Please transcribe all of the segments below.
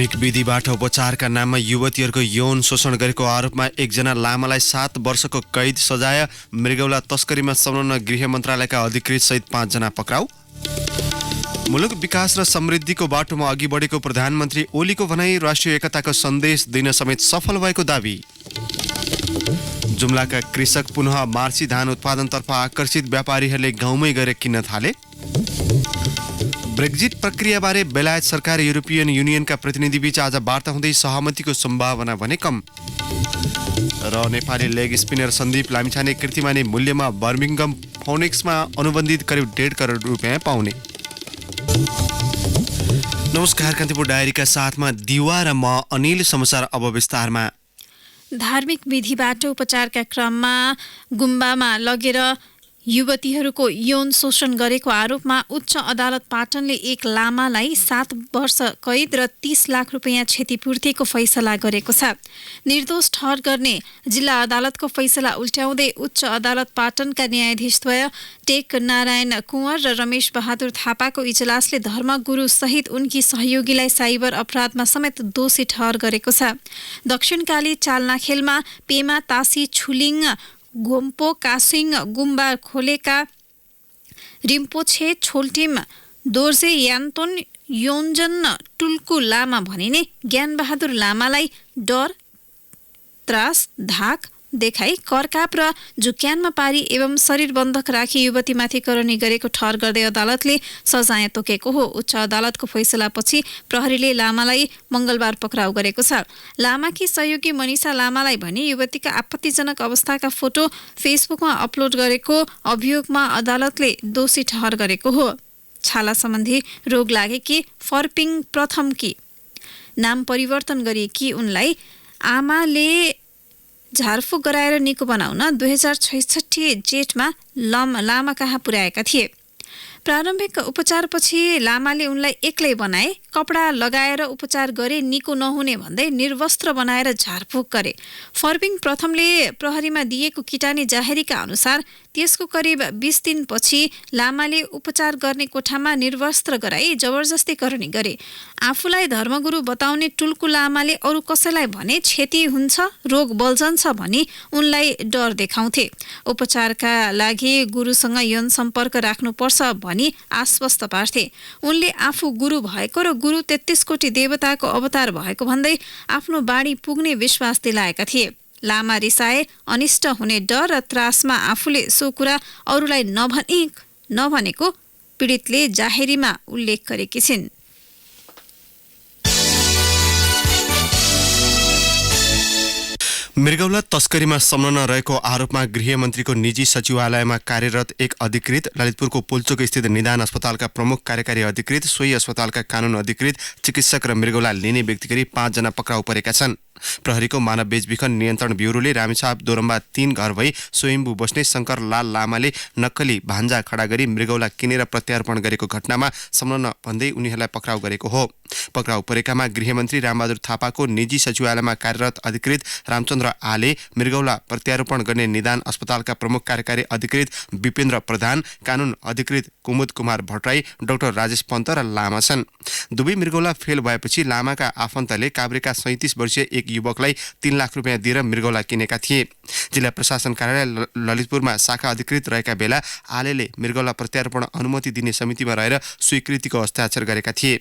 धार्मिक विधिबाट उपचारका नाममा युवतीहरूको यौन शोषण गरेको आरोपमा एकजना लामालाई 7 वर्षको कैद सजाय। मृगौला तस्करीमा संलग्न गृह मन्त्रालयका अधिकृत सहित 5 जना पक्राउ। मुलुक विकास र समृद्धिको बाटोमा अघि बढेको प्रधानमन्त्री ओलीको भनाई। राष्ट्रिय एकताको सन्देश दिन समेत सफल भएको दावी। जुम्लाका कृषक पुनः मार्सी धान उत्पादनतर्फ आकर्षित। व्यापारीहरूले गाउँमै गएर किन्न थाले। ब्रेक्जिट प्रक्रियाबारे बेलायत सरकार युरोपियन युनियनका प्रतिनिधिबीच आज वार्ता हुँदै सहमतिको सम्भावना भने कम। र नेपाली लेग स्पिनर सन्दीप लामिछाने कीर्तिमानी मूल्यमा बर्मिङगम फोनिक्समा अनुबन्धित करिब 1.5 करोड रुपियाँ पाउने। नमस्कार, कान्तिपुर डायरीका साथमा दिवा र म अनिल। समाचार अब विस्तारमा। धार्मिक विधिबाट उपचारका क्रममा गुम्बामा लगेर युवतीहरूको यौन शोषण गरेको आरोपमा उच्च अदालत पाटनले एक लामालाई 7 वर्ष कैद र 30 लाख रुपियाँ क्षतिपूर्तिको फैसला गरेको छ। निर्दोष ठहर गर्ने जिल्ला अदालतको फैसला उल्ट्याउँदै उच्च अदालत पाटनका न्यायाधीशद्वय टेक नारायण कुँवर र रमेश बहादुर थापाको इजलासले धर्मगुरु सहित उनकी सहयोगीलाई साइबर अपराधमा समेत दोषी ठहर गरेको छ। दक्षिणकाली चालनाखेलमा पेमा तासी छुलिङ गोम्पो कासिङ गुम्बा खोलेका रिम्पोछे छोल्टिम दोर्जे यान्तोन योन्जन टुल्कु लामा भनिने ज्ञानबहादुर लामालाई डर, त्रास, धाक देखाई करकाप र झुक्यानमा पारी एवं शरीर बन्धक राखी युवतीमाथि करनी गरेको ठहर गर्दै अदालतले सजाय तोकेको हो। उच्च अदालतको फैसलापछि प्रहरीले लामालाई मंगलबार पक्राउ गरेको छ। लामाकी सहयोगी मनिषा लामालाई भने युवतीका आपत्तिजनक अवस्थाका फोटो फेसबुकमा अपलोड गरेको अभियोगमा अदालतले दोषी ठहर गरेको हो। छाला सम्बन्धी रोग लागेकी फर्पिङ प्रथमकी नाम परिवर्तन गरिएकी उनलाई आमाले झारफुक गराएर निको बनाउन 2066 जेठमा लामा कहाँ पुर्याएका थिए। प्रारम्भिक उपचारपछि लामाले उनलाई एक्लै बनाए। कपडा लगाएर उपचार गरे, निको नहुने भन्दै निर्वस्त्र बनाएर झारफुक गरे। फर्पिङ प्रथमले प्रहरीमा दिएको किटानी जाहेरीका अनुसार त्यसको करिब 20 दिनपछि लामाले उपचार गर्ने कोठामा निर्वस्त्र गराई जबरजस्ती करनी गरे। आफूलाई धर्मगुरु बताउने टुल्कु लामाले अरू कसैलाई भने क्षति हुन्छ, रोग बल्झन्छ भनी उनलाई डर देखाउँथे। उपचारका लागि गुरुसँग यौन सम्पर्क राख्नुपर्छ भनी आश्वस्त पार्थे। उनले आफू गुरु भएको र गुरु 33 कोटी देवताको अवतार भएको भन्दै आफ्नो बाणी पुग्ने विश्वास दिलाएका थिए। लामा रिसाए, अनिष्ट हुने डर र त्रासमा आफूले सो कुरा अरूलाई नभनेको पीडितले जाहेरीमा उल्लेख गरेकी छिन्। मृगौला तस्करीमा संलग्न रहेको आरोपमा गृहमन्त्रीको निजी सचिवालयमा कार्यरत एक अधिकृत, ललितपुरको पुल्चोक स्थित निदान अस्पतालका प्रमुख कार्यकारी अधिकृत, सोही अस्पतालका कानून अधिकृत, चिकित्सक र मृगौला लिने व्यक्ति गरी 5 जना पक्राउ परेका छन्। प्रहरीको मानव बेचबिखन नियन्त्रण ब्युरोले रामेछाप दोरम्बा 3 घर भई स्वयम्भू बस्ने शंकर लाल लामाले नक्कली भान्जा खडा गरी मृगौला किनेर प्रत्यार्पण गरेको घटनामा संलग्न भन्दै उनीहरूलाई पक्राउ गरेको हो। पक्राउ परेकामा गृहमन्त्री रामबहादुर थापाको निजी सचिवालयमा कार्यरत अधिकृत रामचन्द्र आले, मृगौला प्रत्यारोपण गर्ने निदान अस्पतालका प्रमुख कार्यकारी अधिकृत विपेन्द्र प्रधान, कानून अधिकृत कुमुद कुमार भट्टराई, डाक्टर राजेश पन्त र लामा छन्। दुवै मृगौला फेल भएपछि लामाका आफन्तले काभ्रेका 37 वर्षीय एक युवकलाई 3 लाख रुपियाँ दिएर मृगौला किनेका थिए। जिल्ला प्रशासन कार्यालय ललितपुरमा शाखा अधिकृत रहेका बेला आलेले मृगौला प्रत्यारोपण अनुमति दिने समितिमा रहेर स्वीकृतिको हस्ताक्षर गरेका थिए।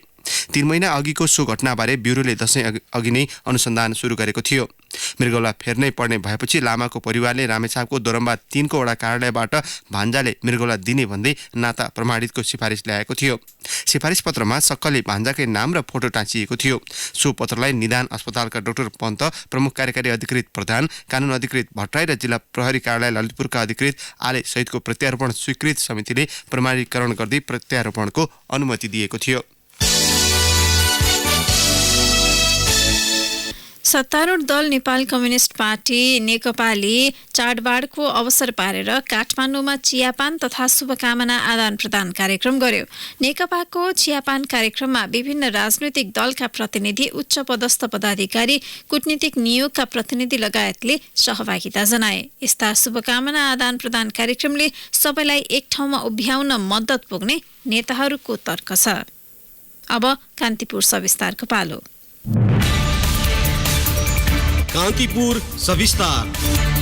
3 महिना अघिको सो घटनाबारे ब्युरोले दशैं अघि नै अनुसन्धान सुरु गरेको थियो। मृगौला फेर्नै पर्ने भएपछि लामाको परिवारले रामेछापको दोरम्बा 3 को वडा कार्यालयबाट भान्जाले मृगौला दिने भन्दै नाता प्रमाणितको सिफारिस ल्याएको थियो। सिफारिस पत्रमा सक्कली भान्जाकै नाम र फोटो टाँचिएको थियो। सो पत्रलाई निदान अस्पतालका डाक्टर पन्त, प्रमुख कार्यकारी अधिकृत प्रधान, कानून अधिकृत भट्टराई र जिल्ला प्रहरी कार्यालय ललितपुरका अधिकृत आले सहितको प्रत्यारोपण स्वीकृत समितिले प्रमाणीकरण गर्दै प्रत्यारोपणको अनुमति दिएको थियो। सत्तारूढ दल नेपाल कम्युनिस्ट पार्टी नेकपाले चाडबाडको अवसर पारेर काठमाडौँमा चियापान तथा शुभकामना आदान प्रदान कार्यक्रम गर्यो। नेकपाको चियापान कार्यक्रममा विभिन्न राजनैतिक दलका प्रतिनिधि, उच्च पदस्थ पदाधिकारी, कूटनीतिक नियोगका प्रतिनिधि लगायतले सहभागिता जनाए। यस्ता शुभकामना आदान प्रदान कार्यक्रमले सबैलाई एक ठाउँमा उभ्याउन मद्दत पुग्ने नेताहरूको तर्क छ। अब कान्तिपुर सविस्तारको पालो। कान्तिपुर सविस्तार।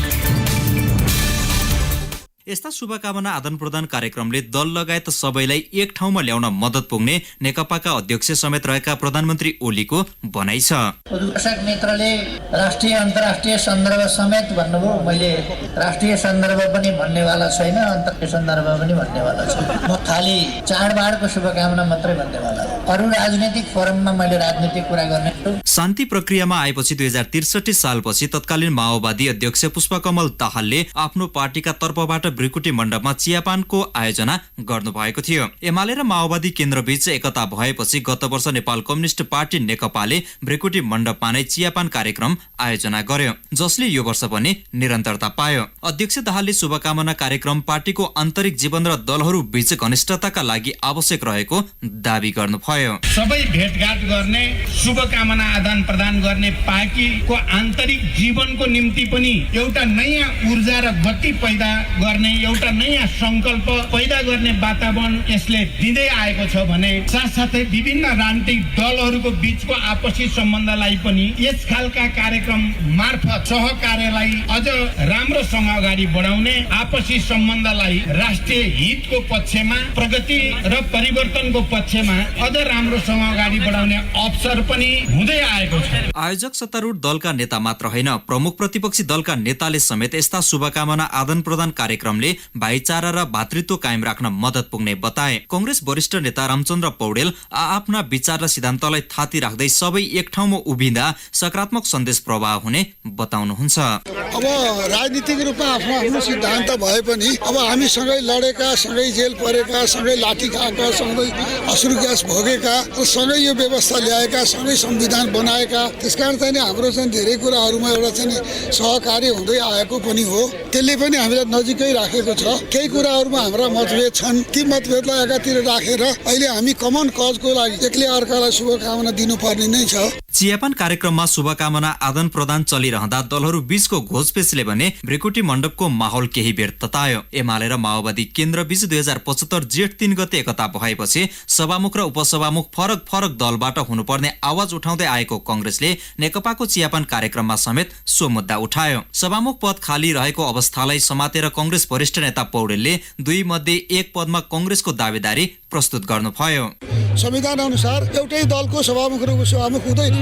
यस्ता शुभकामना आदान प्रदान कार्यक्रमले दल लगायत सबैलाई एक ठाउँमा ल्याउन मद्दत पुग्ने नेकपाका अध्यक्ष समेत रहेका प्रधानमन्त्री ओलीको भनाइ छ। दर्शक मित्रले राष्ट्रिय अन्तर्राष्ट्रिय सन्दर्भ समेत भन्नुभयो, मैले राष्ट्रिय सन्दर्भ पनि भन्नेवाला छैन, अन्तर्राष्ट्रिय सन्दर्भ पनि भन्नेवाला छैन। म खालि चाडबाडको शुभकामना मात्रै भन्नेवाला हो। अरू राजनीतिक फोरममा मैले राजनीतिक कुरा गर्ने छु। शान्ति प्रक्रियामा आएपछि 2063 सालपछि तत्कालीन माओवादी अध्यक्ष पुष्पकमल दाहालले आफ्नो पार्टीका तर्फबाट भ्रिकुटी मण्डपमा चियापानको आयोजना गर्नुभएको थियो। एमाले र माओवादी केन्द्रबीच एकता भएपछि गत वर्ष नेपाल कम्युनिस्ट पार्टी नेकपाले भ्रिकुटी मण्डपमा नै चियापान कार्यक्रम आयोजना गर्यो, जसले यो वर्ष पनि निरन्तरता पायो। अध्यक्ष दाहालले शुभकामना कार्यक्रम पार्टीको आन्तरिक जीवन र दलहरू बीच घनिष्ठताका लागि आवश्यक रहेको दावी गर्नुभयो। सबै भेटघाट गर्ने, शुभकामना आदान प्रदान गर्ने, पार्टीको आन्तरिक जीवनको निम्ति पनि एउटा नयाँ ऊर्जा र गति पैदा गर्ने, एउटा नयाँ संकल्प पैदा गर्ने वातावरण यसले दिँदै आएको छ भने साथसाथै विभिन्न राजनीतिक दलहरूको बीचको आपसी सम्बन्धलाई पनि यस खालका कार्यक्रम मार्फत सहकार्यलाई अझ राम्रोसँग अगाडि बढाउने, आपसी सम्बन्धलाई राष्ट्रिय हितको पक्षमा, प्रगति र परिवर्तनको पक्षमा अझ राम्रोसँग अगाडि बढाउने अवसर पनि हुँदै आएको छ। आयोजक सत्तारूढ दलका नेता मात्र होइन, प्रमुख प्रतिपक्षी दलका नेताले समेत यस्ता शुभकामना आदान प्रदान कार्यक्रमले भाइचारा र भातृत्व कायम राख्न मद्दत पुग्ने बताए। कंग्रेस वरिष्ठ नेता रामचन्द्र पौडेल आफ्ना विचार र सिद्धान्तलाई थाती राख्दै सबै एक ठाउँमा उभिँदा सकारात्मक सन्देश प्रवाह हुने बताउनुहुन्छ। अब राजनीतिक रूपमा आफ्नो आफ्नो सिद्धान्त भए पनि अब हामी सँगै लडेका, सँगै जेल परेका, सँगै लाठी खाएका, सँगै अश्रु ग्यास भोगेका, सँगै यो व्यवस्था ल्याएका, सँगै संविधान बनाएका, त्यसकारण चाहिँ हाम्रो चाहिँ धेरै कुराहरूमा एउटा चाहिँ सहकार्य हुँदै आएको पनि हो। त्यसले पनि हामीलाई नजिकै राखेको छ। केही कुराहरूमा हाम्रा मतभेद छन्, ती मतभेदलाई एकातिर राखेर अहिले हामी कमन कजको लागि एकले अर्कालाई शुभकामना दिनुपर्ने नै छ। चियापान कार्यक्रममा शुभकामना आदान प्रदान चलिरहँदा दलहरू बीचको घोषपेचले भने भ्रिकुटी मण्डपको माहौल केही बेर ततायो। एमाले र माओवादी केन्द्र बीच 2075 जेठ 3 गते एकता भएपछि सभामुख र उपसभामुख फरक फरक दलबाट हुनुपर्ने आवाज उठाउँदै आएको कंग्रेसले नेकपाको चियापान कार्यक्रममा समेत सो मुद्दा उठायो। सभामुख पद खाली रहेको अवस्थालाई समातेर कंग्रेस वरिष्ठ नेता पौडेलले दुई मध्ये एक पदमा कंग्रेसको दावेदारी प्रस्तुत गर्नुभयो। संविधान अनुसार एउटै दलको सभामुख र उपसभामुख हुँदैन।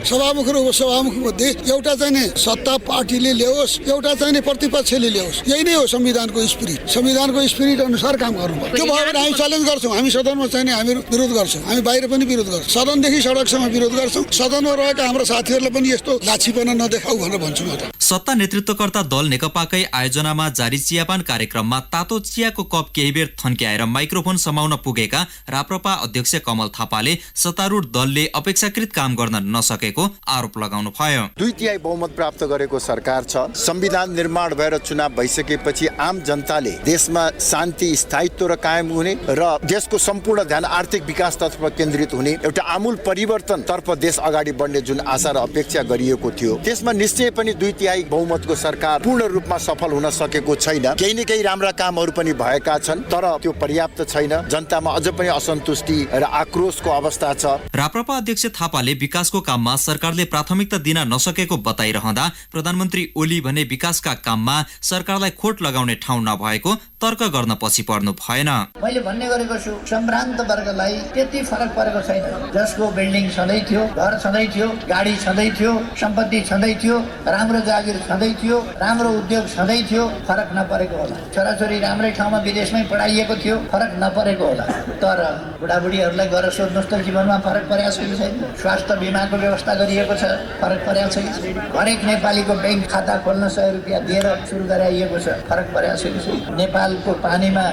सभामुख र उपसभामुख मध्ये एउटा चाहिँ सत्ता पार्टीले ल्याओस्, एउटा चाहिँ प्रतिपक्षले ल्याओस्। यही नै हो संविधानको स्पिरिट। संविधानको स्पिरिट अनुसार काम गर्नु। त्यो भयो भने हामी च्यालेन्ज गर्छौँ। हामी सदनमा चाहिँ हामी विरोध गर्छौँ, हामी बाहिर पनि विरोध गर्छौँ, सदनदेखि सडकसम्म विरोध गर्छौँ। सदनमा रहेका हाम्रो साथीहरूलाई पनि यस्तो लाछीपना नदेखाऊ भनेर भन्छु म त। सत्ता नेतृत्वकर्ता दल नेकपाकै आयोजनामा जारी चियापान कार्यक्रममा तातो चियाको कप केही बेर थन्क्याएर माइक्रोफोन समाउन पुगेका राप्रपा अध्यक्ष कमल थापाले सत्तारूढ दलले अपेक्षाकृत काम गर्न नसकेको आरोप लगाउनु भयो। 2/3 बहुमत प्राप्त गरेको सरकार छ। संविधान निर्माण भएर चुनाव भइसकेपछि आम जनताले देशमा शान्ति, स्थायित्व र कायम हुने र देशको सम्पूर्ण ध्यान आर्थिक विकासतर्फ केन्द्रित हुने एउटा आमूल परिवर्तन तर्फ देश अगाडि बढ्ने जुन आशा र अपेक्षा गरिएको थियो, त्यसमा निश्चय पनि 2/3 बहुमतको सरकार पूर्ण रूपमा सफल हुन सकेको छैन। केही न केही राम्रा कामहरू पनि भएका छन्, तर त्यो पर्याप्त छैन। जनतामा अझ पनि असन्तुष्टि र आक्रोशको अवस्था छ। राप्रपा अध्यक्ष थापाले विकासको काममा सरकारले प्राथमिकता दिन नसकेको बताइरहँदा प्रधानमन्त्री ओली भने विकासका काममा सरकारलाई खोट लगाउने ठाउँ नभएको तर्क गर्न पछि पर्नु भएन। मैले भन्ने गरेको छु, सम्भ्रान्त वर्गलाई त्यति फरक परेको छैन। जसको बिल्डिङ छँदै थियो, घर छँदै थियो, गाडी छँदै थियो, सम्पत्ति छँदै थियो, राम्रो जागिर छँदै थियो, राम्रो उद्योग छँदै थियो, फरक नपरेको होला। छोराछोरी राम्रै ठाउँमा विदेशमै पढाइएको थियो, फरक नपरेको होला। तर बुढाबुढीहरूलाई गएर सोध्नुहोस् त जीवनमा फरक परेको छ कि छैन? स्वास्थ्य बिमाको व्यवस्था गरिएको छ, फरक परेको छ कि छैन? हरेक नेपालीको ब्याङ्क खाता खोल्न 100 रुपियाँ दिएर सुरु गराइएको छ, फरक परेको छ कि छैन? नेपालको पानीमा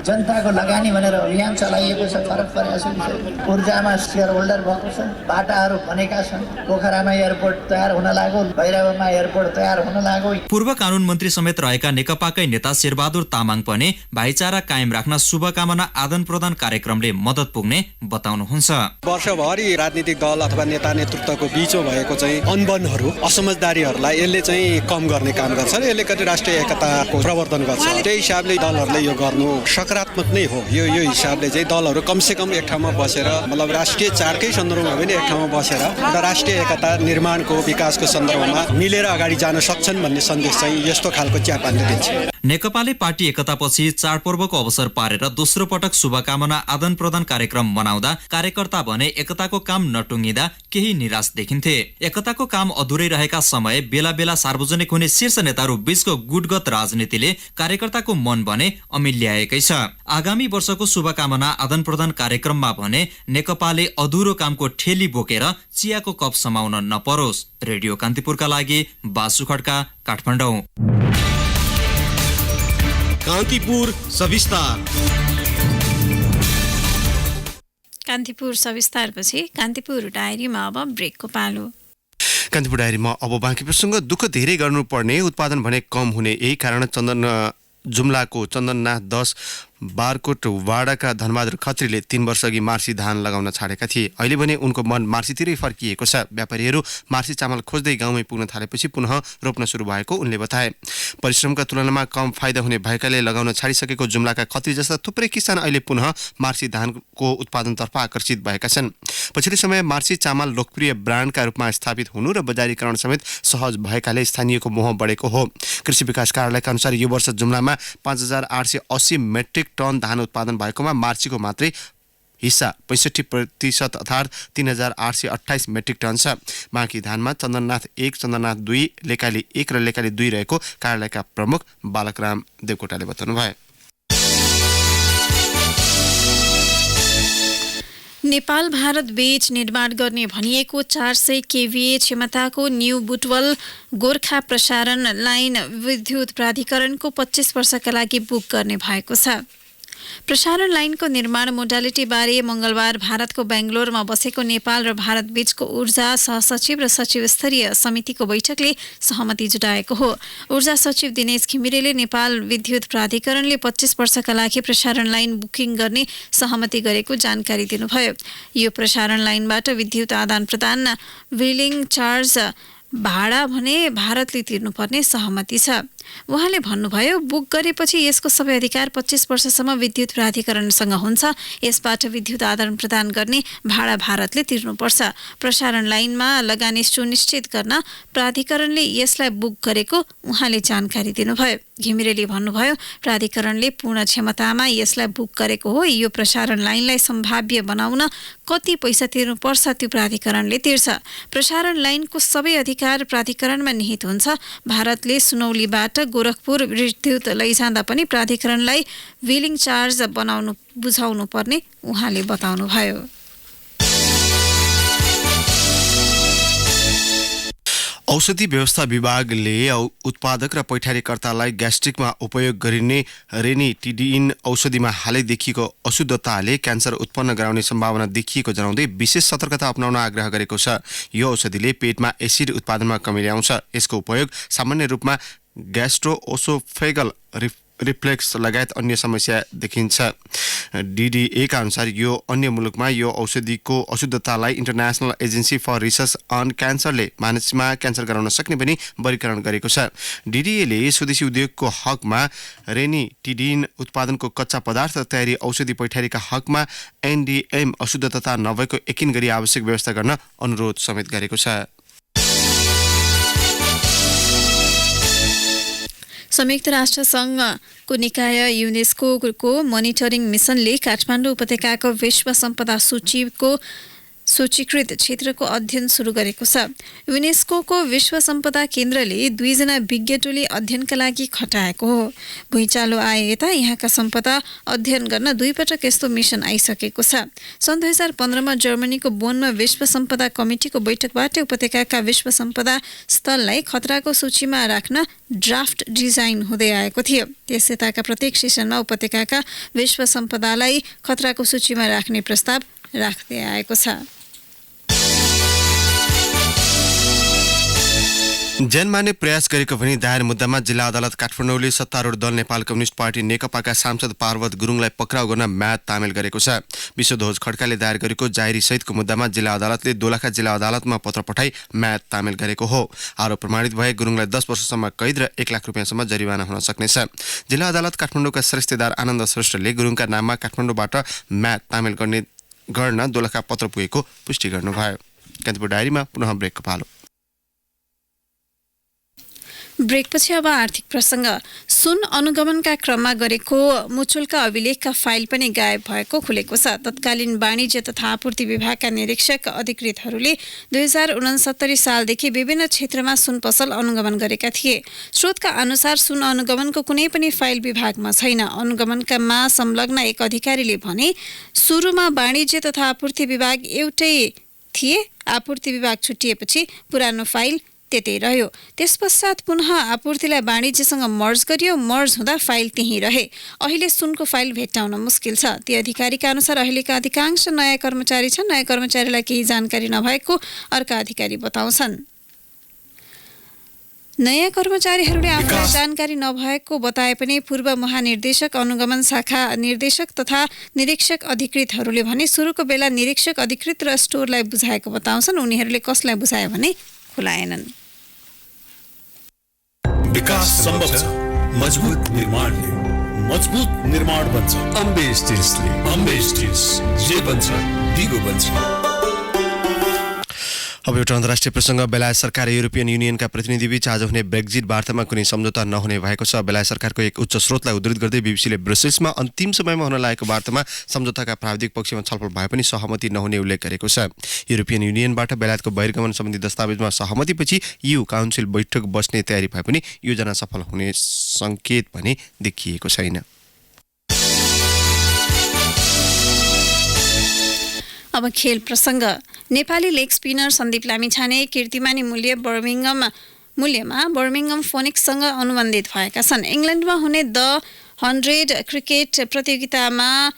जनताको लगानी भनेर अभियान चलाइएको छ, फरक परेको छ कि छैन? ऊर्जामा सेयर होल्डर भएको छ, बाटाहरू बनेका छन्, पोखरामा एयरपोर्ट तयार हुन लाग्यो, भैरवमा एयरपोर्ट तयार हुन लाग्यो। पूर्व कानून मन्त्री समेत रहेका नेकपाकै नेता शेरबहादुर तामाङ पनि भाइचारा कायम राख्न शुभकामना आदान प्रदान कार्यक्रमले मद्दत पुग्ने बताउनुहुन्छ। वर्षभरि राजनीतिक दल अथवा नेता नेतृत्वको बीचमा भएको चाहिँ अनबनहरू, असमझदारीहरूलाई यसले चाहिँ कम गर्ने काम गर्छ र यसले कति राष्ट्रिय एकताको प्रवर्धन गर्छ। त्यही हिसाबले सबै दलहरूले यो गर्नु सकारात्मक नै हो। यो हिसाबले चाहिँ दलहरू कमसेकम एक ठाउँमा बसेर मतलब राष्ट्रिय चाडकै सन्दर्भमा पनि एक ठाउँमा बसेर एउटा राष्ट्रिय एकता निर्माणको विकासको सन्दर्भमा मिलेर अगाडि जान सक्छन् भन्ने सन्देश चाहिँ यस्तो खालको चियापानले दिन्छ। नेकपाले पार्टी एकतापछि चाडपर्वको अवसर पारेर दोस्रो पटक शुभकामना आदान प्रदान कार्यक्रम मनाउँदा कार्यकर्ता भने एकताको काम नटुङ्गिँदा केही निराश देखिन्थे। एकताको काम अधुरै रहेका समय बेला बेला सार्वजनिक हुने शीर्ष नेताहरू बीचको गुटगत राजनीतिले कार्यकर्ताको मन भने अमिल्याएकै छ। आगामी वर्षको शुभकामना आदान प्रदान कार्यक्रममा भने नेकपाले अधुरो कामको ठेली बोकेर चियाको कप समाउन नपरोस्। रेडियो कान्तिपुरका लागि बासु खड्का, काठमाडौँ। कान्तिपुर सविस्तार। कान्तिपुर सविस्तारपछि कान्तिपुर डायरीमा अब ब्रेकको पालो। कान्तिपुर डायरीमा अब बाँकी प्रसङ्ग। दुःख धेरै गर्नुपर्ने, उत्पादन भने कम हुने, यही कारण जुम्लाको चन्दननाथ 10 बारकोट वाडाका धनबहादुर खत्रीले 3 वर्ष अघि मार्सी धान लगाउन छाडेका थिए। अहिले भने उनको मन मार्सीतिरै फर्किएको छ। व्यापारीहरू मार्सी चामल खोज्दै गाउँमै पुग्न थालेपछि पुनः रोप्न सुरु भएको उनले बताए। परिश्रमका तुलनामा कम फाइदा हुने भएकाले लगाउन छाडिसकेको जुम्लाका खत्री जस्ता थुप्रै किसान अहिले पुनः मार्सी धानको उत्पादनतर्फ आकर्षित भएका छन्। पछिल्लो समय मार्सी चामल लोकप्रिय ब्रान्डका रूपमा स्थापित हुनु र बजारीकरण समेत सहज भएकाले स्थानीयको मोह बढेको हो। कृषि विकास कार्यालयका अनुसार यो वर्ष जुम्लामा 5880 मेट्रिक टन धान उत्पादन भएकोमा मार्चीको मात्रै हिस्सा 65% अर्थात् 3828 मेट्रिक टन छ। बाँकी धानमा चन्दननाथ 1, चन्दननाथ 2, लेकाली 1 र लेकाली 2 रहेको कार्यालयका प्रमुख बालकराम देवकोटाले बताउनुभयो। नेपाल भारत बीच निर्माण गर्ने भनिएको 400 केभीए क्षमताको न्यू बुटवल गोर्खा प्रसारण लाइन विद्युत प्राधिकरणको 25 वर्षका लागि बुक गर्ने भएको छ। प्रसारण लाइनको निर्माण मोडालिटी बारे मंगलबार भारतको बेंगलोरमा बसेको नेपाल र भारत बीचको ऊर्जा सहसचिव र सचिव स्तरीय समितिको बैठकले सहमति जुटाएको हो। ऊर्जा सचिव दिनेश घिमिरेले नेपाल विद्युत प्राधिकरणले 25 वर्षका लागि प्रसारण लाइन बुकिङ गर्ने सहमति गरेको जानकारी दिनुभयो। यो प्रसारण लाइनबाट विद्युत आदान प्रदान व्हीलिङ चार्ज भाडा भने भारतले तिर्नुपर्ने सहमति छ। उहाँले भन्नुभयो, बुक गरेपछि यसको सबै अधिकार 25 वर्षसम्म विद्युत प्राधिकरणसँग हुन्छ। यसबाट विद्युत आदान प्रदान गर्ने भाडा भारतले तिर्नुपर्छ। प्रसारण लाइनमा लगानी सुनिश्चित गर्न प्राधिकरणले यसलाई बुक गरेको उहाँले जानकारी दिनुभयो। घिमिरेले भन्नुभयो, प्राधिकरणले पूर्ण क्षमतामा यसलाई बुक गरेको हो। यो प्रसारण लाइनलाई सम्भाव्य बनाउन कति पैसा तिर्नुपर्छ त्यो प्राधिकरणले तिर्छ। प्रसारण लाइनको सबै अधिकार प्राधिकरणमा निहित हुन्छ। भारतले सुनौलीबाट गोरखपुर विद्युत लैजाँदा पनि प्राधिकरणलाई व्हीलिङ चार्ज बुझाउनु पर्ने उहाँले बताउनुभयो। औषधि व्यवस्था विभागले उत्पादक र पैठारीकर्तालाई ग्यास्ट्रिकमा उपयोग गरिने रेनिटिडिन औषधिमा हालै देखिएको अशुद्धताले क्यान्सर उत्पन्न गराउने सम्भावना देखिएको जनाउँदै विशेष सतर्कता अपनाउन आग्रह गरेको छ। यो औषधिले पेटमा एसिड उत्पादनमा कमी ल्याउँछ। यसको उपयोग सामान्य रूपमा ग्यास्ट्रोओसोफेगल रिफ्लेक्स लगायत अन्य समस्या देखिन्छ। DDA का अनुसार यो अन्य मुलुकमा यो औषधिको अशुद्धतालाई international agency for research on क्यान्सरले मानिसमा क्यान्सर गराउन सक्ने पनि वर्गीकरण गरेको छ। DDAले स्वदेशी उद्योगको हकमा रेनिटिडिन उत्पादनको कच्चा पदार्थ तयारी औषधि पैठारीका हकमा NDM अशुद्धता नभएको यकिन गरी आवश्यक व्यवस्था गर्न अनुरोध समेत गरेको छ। संयुक्त राष्ट्र संघको निकाय युनेस्को मोनिटरिङ मिसनले काठमाडौँ उपत्यकाको विश्व सम्पदा सूचीको सूचीकृत क्षेत्रको अध्ययन सुरु गरेको छ। युनेस्को विश्व सम्पदा केन्द्रले 2 जना विज्ञ टोली अध्ययनका लागि खटाएको हो। भुइँचालो आए यता यहाँका सम्पदा अध्ययन गर्न 2 पटक यस्तो मिसन आइसकेको छ। सन् 2015मा जर्मनीको बोनमा विश्व सम्पदा कमिटीको बैठकबाट उपत्यकाका विश्व सम्पदा स्थललाई खतराको सूचीमा राख्न ड्राफ्ट डिजाइन हुँदै आएको थियो। त्यस यताका प्रत्येक सेसनमा उपत्यकाका विश्व सम्पदालाई खतराको सूचीमा राख्ने प्रस्ताव राख्दै आएको छ। जनमान्य प्रयास गरेको भनी दायर मुद्दामा जिल्ला अदालत काठमाडौँले सत्तारूढ दल नेपाल कम्युनिस्ट पार्टी नेकपाका सांसद पार्वत गुरुङलाई पक्राउ गर्न म्याद तामेल गरेको छ। विश्वध्वज खड्काले दायर गरेको जाहेरी सहितको मुद्दामा जिल्ला अदालतले दोलखा जिल्ला अदालतमा पत्र पठाई म्याद तामेल गरेको हो। आरोप प्रमाणित भए गुरुङलाई 10 वर्षसम्म कैद र 1 लाख रुपियाँसम्म जरिवाना हुन सक्नेछ। जिल्ला अदालत काठमाडौँका श्रेष्ठदार आनन्द श्रेष्ठले गुरुङका नाममा काठमाडौँबाट म्याद तामेल गर्न दोलखा पत्र पुगेको पुष्टि गर्नुभयो। कान्तिपुर डायरीमा पुनः ब्रेकको पालो। ब्रेकपछि अब आर्थिक प्रसङ्ग। सुन अनुगमनका क्रममा गरेको मुचुल्का अभिलेखका फाइल पनि गायब भएको खुलेको छ। तत्कालीन वाणिज्य तथा आपूर्ति विभागका निरीक्षक अधिकृतहरूले 2069 सालदेखि विभिन्न क्षेत्रमा सुन पसल अनुगमन गरेका थिए। स्रोतका अनुसार सुन अनुगमनको कुनै पनि फाइल विभागमा छैन। अनुगमनमा संलग्न एक अधिकारीले भने सुरुमा वाणिज्य तथा आपूर्ति विभाग एउटै थिए। आपूर्ति विभाग छुट्टिएपछि पुरानो फाइल त्यतै रह्यो। त्यसपश्चात पुनः आपूर्तिलाई वाणिज्यसँग मर्ज गरियो। मर्ज हुँदा फाइल त्यहीँ रहे। अहिले सुनको फाइल भेट्टाउन मुस्किल छ। ती अधिकारीका अनुसार अहिलेका अधिकांश नयाँ कर्मचारी छन्। नयाँ कर्मचारीलाई केही जानकारी नभएको अर्का अधिकारी बताउँछन्। नयाँ कर्मचारीहरूले आफूलाई जानकारी नभएको बताए पनि पूर्व महानिर्देशक, अनुगमन शाखा निर्देशक तथा निरीक्षक अधिकृतहरूले भने सुरुको बेला निरीक्षक अधिकृत र स्टोरलाई बुझाएको बताउँछन्। उनीहरूले कसलाई बुझायो भने खुलाएनन्। विकास सम्भव छ मजबुत निर्माणले। मजबुत निर्माण बन्छ अम्बे स्टिल्सले। अम्बे स्टिल्स जे बन्छ दिगो बन्छ। अब एउटा अन्तर्राष्ट्रिय प्रसङ्ग। बेलायत सरकार र युरोपियन युनियनका प्रतिनिधिबीच आज हुने ब्रेक्जिट वार्तामा कुनै सम्झौता नहुने भएको छ। बेलायत सरकारको एक उच्च स्रोतलाई उद्धृत गर्दै बीबीसीले ब्रसेल्समा अन्तिम समयमा हुन लागेको वार्तामा सम्झौताका प्राविधिक पक्षमा छलफल भए पनि सहमति नहुने उल्लेख गरेको छ। युरोपियन युनियनबाट बेलायतको बहिर्गमन सम्बन्धी दस्तावेजमा सहमतिपछि EU काउन्सिल बैठक बस्ने तयारी भए पनि योजना सफल हुने सङ्केत भने देखिएको छैन। अब खेल प्रसङ्ग। नेपाली लेग स्पिनर सन्दीप लामिछाने कीर्तिमानी मूल्यमा बर्मिङम फोनिक्ससँग अनुबन्धित भएका छन्। इङ्ल्यान्डमा हुने द 100 क्रिकेट प्रतियोगितामा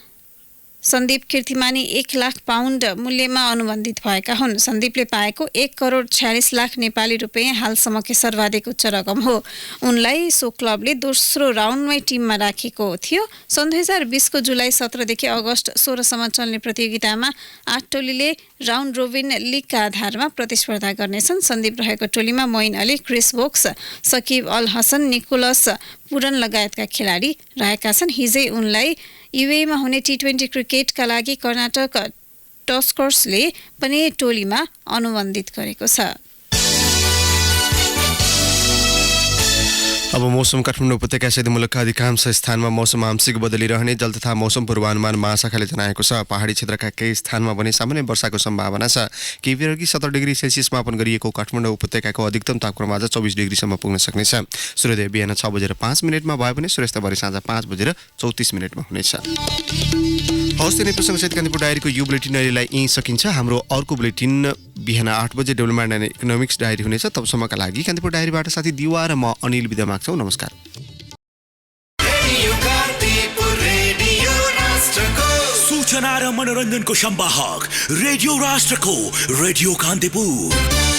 सन्दीप कीर्तिमानी 1 लाख पाउन्ड मूल्यमा अनुबन्धित भएका हुन्। सन्दीपले पाएको 1 करोड 46 लाख नेपाली रुपियाँ हालसम्मकै सर्वाधिक उच्च रकम हो। उनलाई सो क्लबले दोस्रो राउन्डमै टिममा राखेको थियो। सन् 2020 को जुलाई 17 देखि अगस्त 16 सम्म चल्ने प्रतियोगितामा 8 टोलीले राउन्ड रोबिन लिगका आधारमा प्रतिस्पर्धा गर्नेछन्। सन्दीप रहेको टोलीमा Moeen Ali, Chris Woakes, Shakib Al Hasan, Nicholas Pooran लगायतका खेलाडी रहेका छन्। हिजै उनलाई युएमा हुने T20 क्रिकेटका लागि कर्नाटक टस्कर्सले पनि टोलीमा अनुबन्धित गरेको छ। अब मौसम। काठमाडौँ उपत्यका सहित मुलुकका अधिकांश स्थानमा मौसम आंशिक बदलिरहने जल तथा मौसम पूर्वानुमान महाशाखाले जनाएको छ। पहाडी क्षेत्रका केही स्थानमा भने सामान्य वर्षाको सम्भावना छ। केही बेरअघि 17 डिग्री सेल्सियस मापन गरिएको काठमाडौँ उपत्यकाको अधिकतम तापक्रम आज 24 डिग्रीसम्म पुग्न सक्नेछ। सूर्योदय बिहान 6:05 भए पनि सूर्यास्त भरे साँझ 5:34 हुनेछ। हवस्, तिनै प्रसङ्गसहित कान्तिपुर डायरीको यो बुलेटिन अहिलेलाई यहीँ सकिन्छ। हाम्रो अर्को बुलेटिन बिहान 8 बजे डेभलपमेन्ट एन्ड इकोनोमिक्स डायरी हुनेछ। तबसम्मका लागि कान्तिपुर डायरीबाट साथी दिवा र म अनिल बिदा माग्छौँ। नमस्कार। सूचना र मनोरञ्जनको संवाहक रेडियो राष्ट्रको रेडियो कान्तिपुर।